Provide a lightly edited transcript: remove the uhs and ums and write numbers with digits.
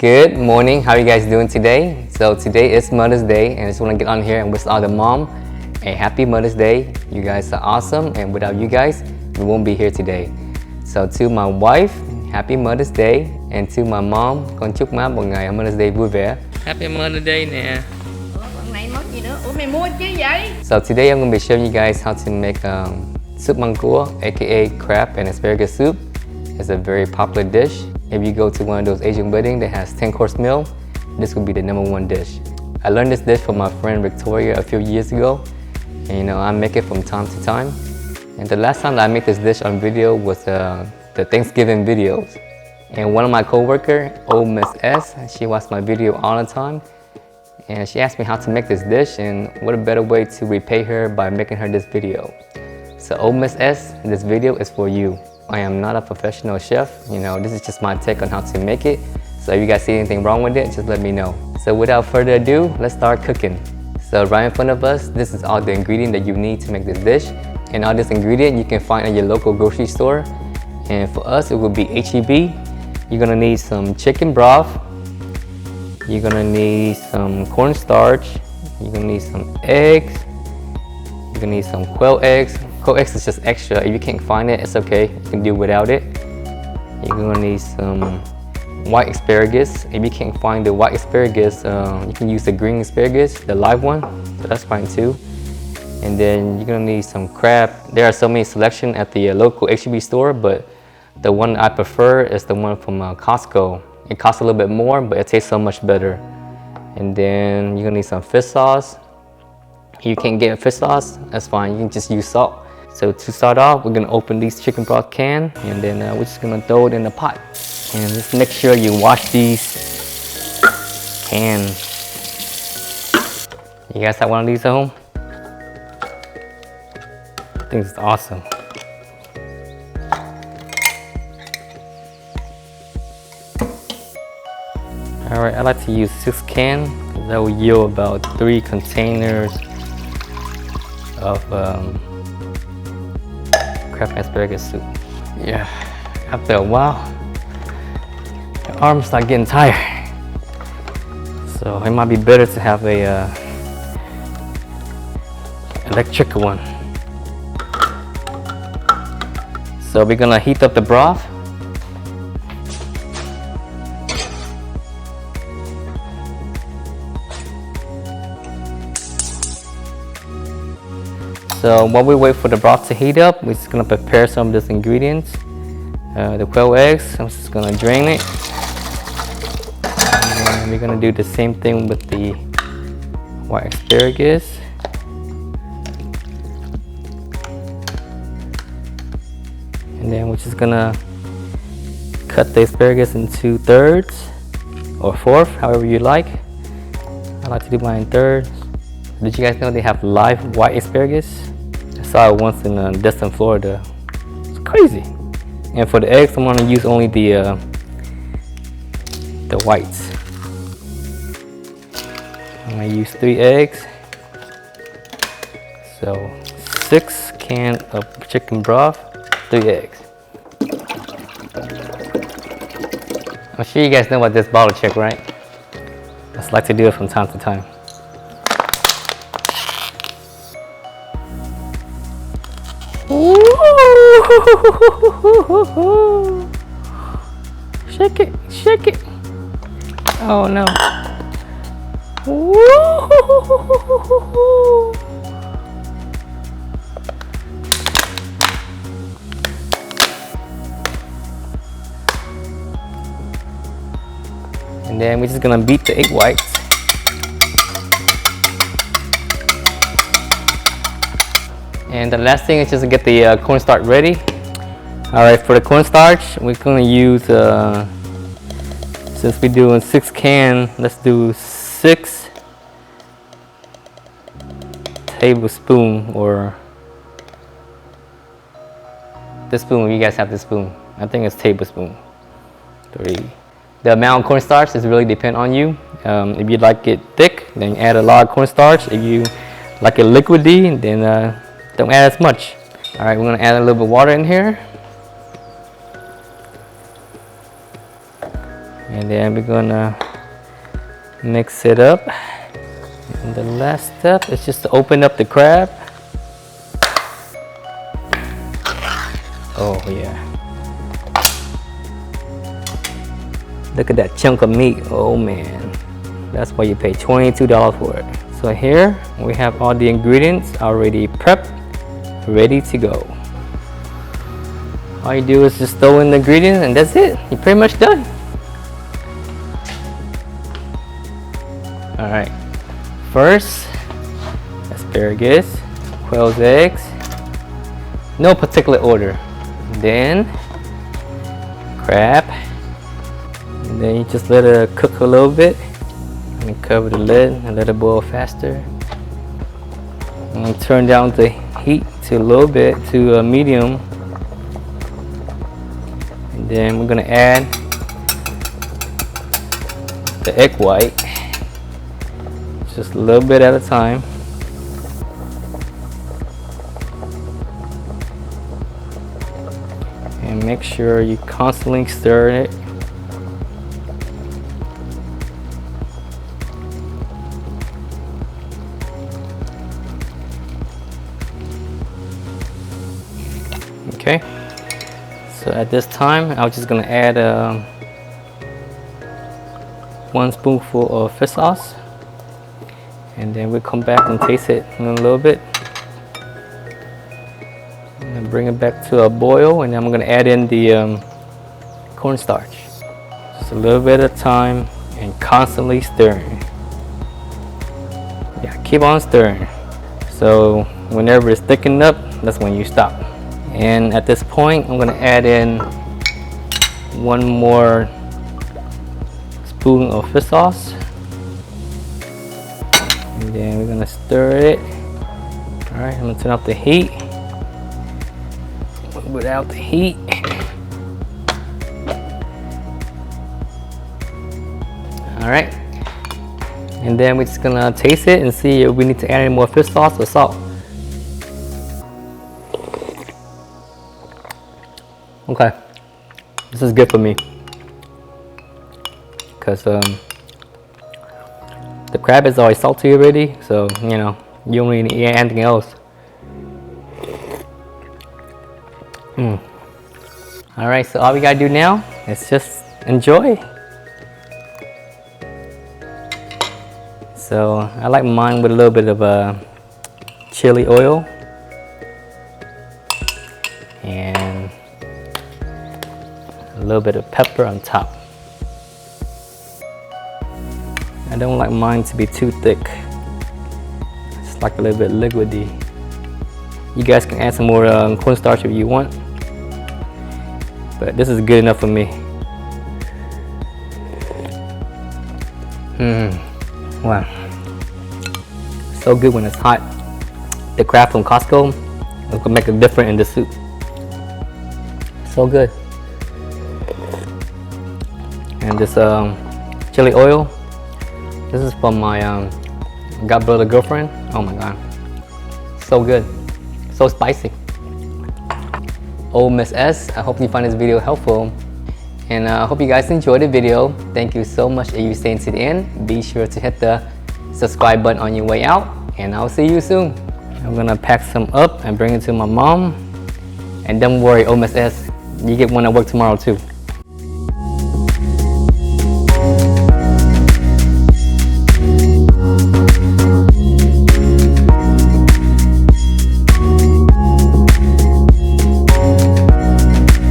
Good morning, how are you guys doing today? So today is Mother's Day and I just want to get on here and wish all the mom a happy Mother's Day. You guys are awesome and without you guys, we won't be here today. So to my wife, happy Mother's Day, and to my mom, con chúc má một ngày Mother's Day vui vẻ. Happy Mother's Day nè. Bọn này mất gì nữa? Ủa mày mua chứ vậy? So today I'm going to be showing you guys how to make Súp Măng Cua, aka crab and asparagus soup. It's a very popular dish. If you go to one of those Asian weddings that has 10-course meal, this would be the #1 dish. I learned this dish from my friend Victoria a few years ago, and I make it from time to time. And the last time that I made this dish on video was the Thanksgiving videos. And one of my co-worker, old Miss S, she watched my video all the time, and she asked me how to make this dish, and what a better way to repay her by making her this video. So old Miss S, this video is for you. I am not a professional chef, this is just my take on how to make it. So if you guys see anything wrong with it, just let me know. So without further ado, let's start cooking. So right in front of us, this is all the ingredient that you need to make this dish. And all this ingredient you can find at your local grocery store. And for us, it will be HEB. You're gonna need some chicken broth. You're gonna need some cornstarch. You're gonna need some eggs. You're gonna need some quail eggs. Quail eggs is just extra. If you can't find it, it's okay. You can do without it. You're gonna need some white asparagus. If you can't find the white asparagus, you can use the green asparagus, the live one. So that's fine too. And then you're gonna need some crab. There are so many selection at the local HEB store, but the one I prefer is the one from Costco. It costs a little bit more, but it tastes so much better. And then you're gonna need some fish sauce. If you can't get fish sauce, that's fine. You can just use salt. So to start off, we're gonna open these chicken broth can, and then we're just gonna throw it in the pot. And just make sure you wash these cans. You guys have one of these at home? I think it's awesome. Alright, I like to use 6 cans. That will yield about 3 containers of crab and asparagus soup. Yeah, after a while, your arms start getting tired. So it might be better to have a electric one. So we're gonna heat up the broth. So while we wait for the broth to heat up, we're just gonna prepare some of these ingredients. The quail eggs, I'm just gonna drain it. And we're gonna do the same thing with the white asparagus. And then we're just gonna cut the asparagus into thirds or fourth, however you like. I like to do mine in thirds. Did you guys know they have live white asparagus? I saw it once in Destin, Florida. It's crazy. And for the eggs, I'm gonna use only the whites. I'm gonna use 3 eggs. So 6 cans of chicken broth, 3 eggs. I'm sure you guys know about this bottle check, right? I just like to do it from time to time. Shake it, shake it. Oh no. And then we're just gonna beat the egg whites. And the last thing is just to get the cornstarch ready. Alright, for the cornstarch, we're gonna use, since we're doing 6 cans, let's do 6 tablespoons, or the spoon, you guys have the spoon. I think it's tablespoon. 3. The amount of cornstarch is really depend on you. If you like it thick, then add a lot of cornstarch. If you like it liquidy, then don't add as much. Alright, we're gonna add a little bit of water in here. And then we're gonna mix it up. And the last step is just to open up the crab. Oh yeah. Look at that chunk of meat. Oh man. That's why you pay $22 for it. So here we have all the ingredients already prepped, ready to go. All you do is just throw in the ingredients and that's it. You're pretty much done. Alright. First, asparagus, quail's eggs. No particular order. Then crab. And then you just let it cook a little bit. And cover the lid and let it boil faster. And turn down the heat to a little bit to a medium. And then we're gonna add the egg white, just a little bit at a time. And make sure you constantly stir it. Okay, so at this time I'm just gonna add 1 spoonful of fish sauce, and then we'll come back and taste it in a little bit and bring it back to a boil. And then I'm gonna add in the cornstarch, just a little bit at a time and constantly stirring. Yeah, keep on stirring. So whenever it's thickened up, that's when you stop. And at this point, I'm gonna add in 1 more spoon of fish sauce. And then we're gonna stir it. All right, I'm gonna turn off the heat. Without the heat. All right. And then we're just gonna taste it and see if we need to add any more fish sauce or salt. Okay, this is good for me because the crab is always salty already, so you know you don't really need anything else. All right, so all we gotta do now is just enjoy. So I like mine with a little bit of chili oil and a little bit of pepper on top. I don't like mine to be too thick. It's like a little bit liquidy. You guys can add some more cornstarch if you want, but this is good enough for me. Wow, so good when it's hot. The crab from Costco, it can make a difference in the soup. So good. And this chili oil, this is from my God Brother girlfriend. Oh my god, so good, so spicy. Oh Miss S, I hope you find this video helpful, and I hope you guys enjoyed the video. Thank you so much if you stayed to the end. Be sure to hit the subscribe button on your way out, and I'll see you soon. I'm gonna pack some up and bring it to my mom, and don't worry, oh Miss S, you get one at work tomorrow too.